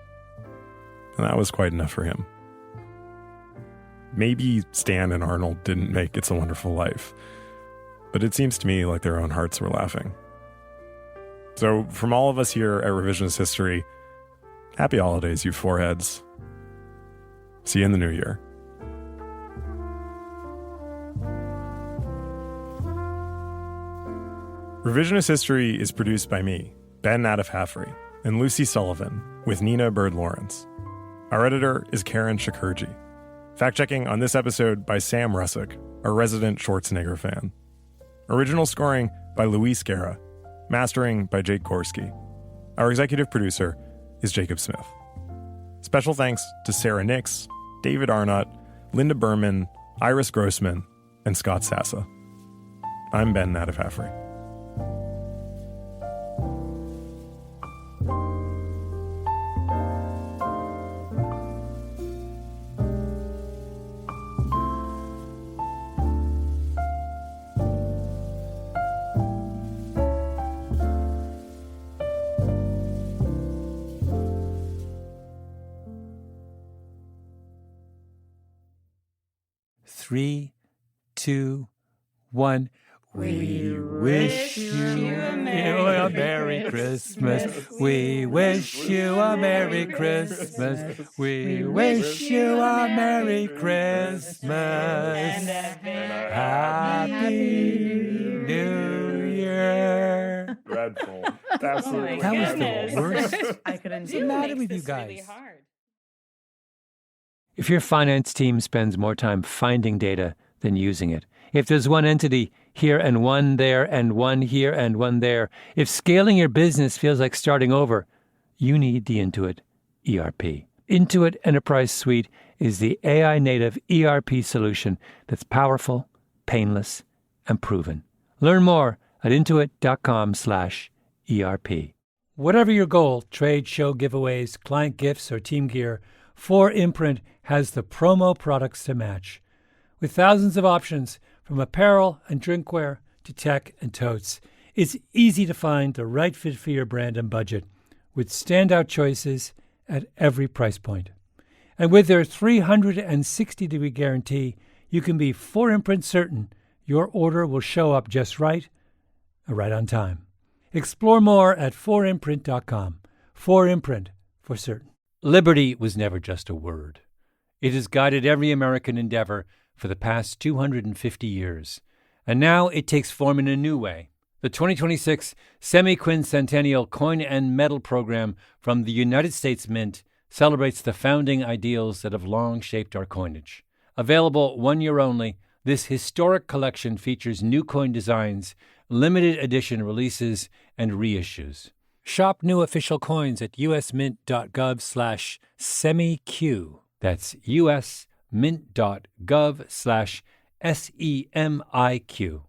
S3: and that was quite enough for him. Maybe Stan and Arnold didn't make It's a Wonderful Life, but it seems to me like their own hearts were laughing. So from all of us here at Revisionist History, happy holidays, you foreheads. See you in the new year. Revisionist History is produced by me, Ben Nadif-Haffrey, and Lucy Sullivan, with Nina Bird-Lawrence. Our editor is Karen Shakurji. Fact-checking on this episode by Sam Russick, a resident Schwarzenegger fan. Original scoring by Luis Guerra. Mastering by Jake Gorski. Our executive producer is Jacob Smith. Special thanks to Sarah Nix, David Arnott, Linda Berman, Iris Grossman, and Scott Sassa. I'm Ben Nadif-Haffrey.
S1: Three, 2, 1. We wish you a Merry Christmas. We wish you a Merry Christmas. We wish you a Merry Christmas. Happy New Year.
S3: Dreadful.
S1: That was the worst.
S19: I couldn't
S1: What's the matter with you guys? If your finance team spends more time finding data than using it, if there's one entity here and one there and one here and one there, if scaling your business feels like starting over, you need the Intuit ERP. Intuit Enterprise Suite is the AI-native ERP solution that's powerful, painless, and proven. Learn more at intuit.com/ERP. Whatever your goal, trade, show, giveaways, client gifts, or team gear, 4imprint has the promo products to match. With thousands of options, from apparel and drinkware to tech and totes, it's easy to find the right fit for your brand and budget, with standout choices at every price point. And with their 360-degree guarantee, you can be 4imprint certain your order will show up just right on time. Explore more at 4imprint.com. 4imprint, for certain. Liberty was never just a word. It has guided every American endeavor for the past 250 years. And now it takes form in a new way. The 2026 Semi-Quincentennial Coin and Medal Program from the United States Mint celebrates the founding ideals that have long shaped our coinage. Available 1 year only, this historic collection features new coin designs, limited edition releases, and reissues. Shop new official coins at usmint.gov/semiq. That's usmint.gov/SEMIQ.